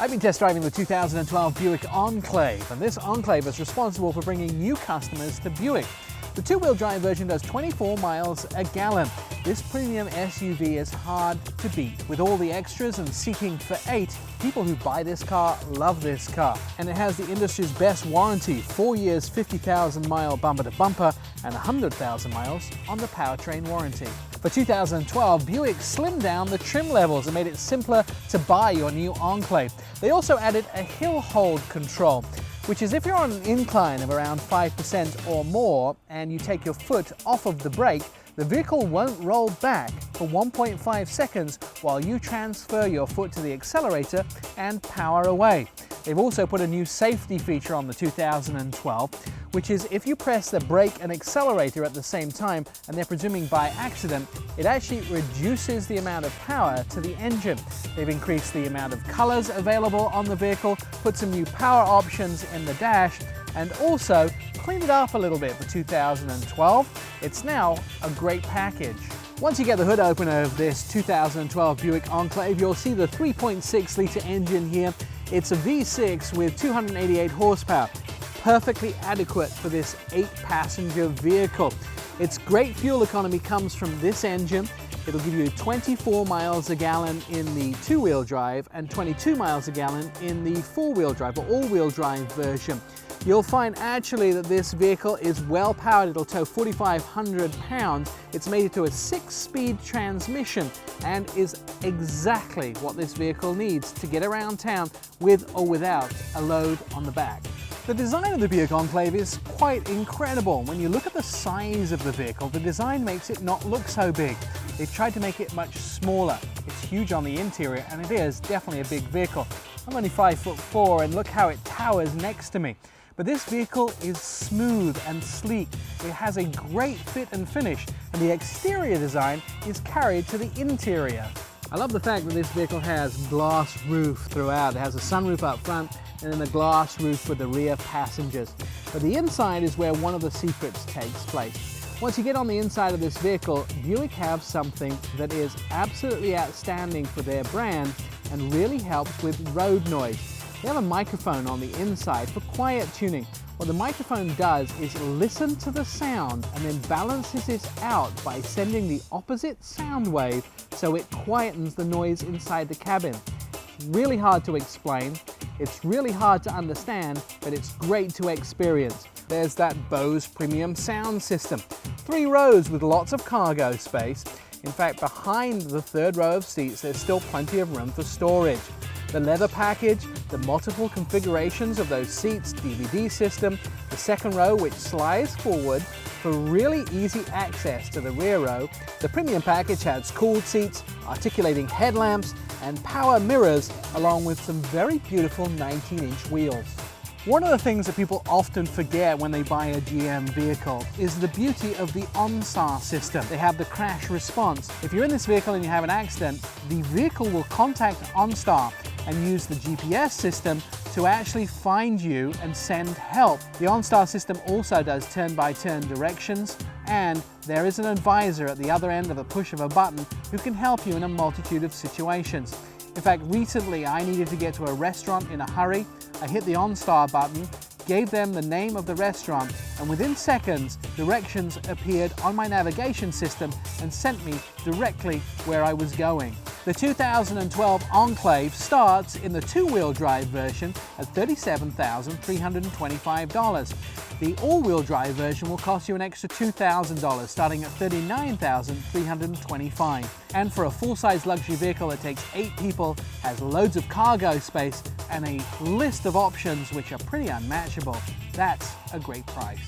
I've been test driving the 2012 Buick Enclave, and this Enclave is responsible for bringing new customers to Buick. The two-wheel drive version does 24 miles a gallon. This premium SUV is hard to beat. With all the extras and seating for 8, people who buy this car love this car. And it has the industry's best warranty, 4 years, 50,000 mile bumper to bumper, and 100,000 miles on the powertrain warranty. For 2012, Buick slimmed down the trim levels and made it simpler to buy your new Enclave. They also added a hill hold control, which is if you're on an incline of around 5% or more and you take your foot off of the brake, the vehicle won't roll back for 1.5 seconds while you transfer your foot to the accelerator and power away. They've also put a new safety feature on the 2012, which is if you press the brake and accelerator at the same time, and they're presuming by accident, it actually reduces the amount of power to the engine. They've increased the amount of colors available on the vehicle, put some new power options in the dash, and also cleaned it up a little bit for 2012. It's now a great package. Once you get the hood open of this 2012 Buick Enclave, you'll see the 3.6 litre engine here. It's a V6 with 288 horsepower, perfectly adequate for this 8-passenger vehicle. Its great fuel economy comes from this engine. It'll give you 24 miles a gallon in the two-wheel drive and 22 miles a gallon in the four-wheel drive or all-wheel drive version. You'll find actually that this vehicle is well powered. It'll tow 4,500 pounds. It's made it to a 6-speed transmission and is exactly what this vehicle needs to get around town with or without a load on the back. The design of the Buick Enclave is quite incredible. When you look at the size of the vehicle, the design makes it not look so big. They've tried to make it much smaller. It's huge on the interior, and it is definitely a big vehicle. I'm only 5'4", and look how it towers next to me. But this vehicle is smooth and sleek. It has a great fit and finish, and the exterior design is carried to the interior. I love the fact that this vehicle has glass roof throughout. It has a sunroof up front and then a glass roof for the rear passengers. But the inside is where one of the secrets takes place. Once you get on the inside of this vehicle, Buick have something that is absolutely outstanding for their brand and really helps with road noise. They have a microphone on the inside for quiet tuning. What the microphone does is listen to the sound and then balances it out by sending the opposite sound wave so it quietens the noise inside the cabin. It's really hard to explain, it's really hard to understand, but it's great to experience. There's that Bose premium sound system. 3 rows with lots of cargo space. In fact, behind the 3rd row of seats, there's still plenty of room for storage. The leather package, the multiple configurations of those seats, DVD system, the 2nd row which slides forward for really easy access to the rear row. The premium package has cooled seats, articulating headlamps, and power mirrors, along with some very beautiful 19-inch wheels. One of the things that people often forget when they buy a GM vehicle is the beauty of the OnStar system. They have the crash response. If you're in this vehicle and you have an accident, the vehicle will contact OnStar and use the GPS system to actually find you and send help. The OnStar system also does turn-by-turn directions, and there is an advisor at the other end of a push of a button who can help you in a multitude of situations. In fact, recently I needed to get to a restaurant in a hurry. I hit the OnStar button, gave them the name of the restaurant, and within seconds, directions appeared on my navigation system and sent me directly where I was going. The 2012 Enclave starts in the two-wheel drive version at $37,325. The all-wheel drive version will cost you an extra $2,000, starting at $39,325. And for a full-size luxury vehicle that takes 8 people, has loads of cargo space, and a list of options which are pretty unmatchable, that's a great price.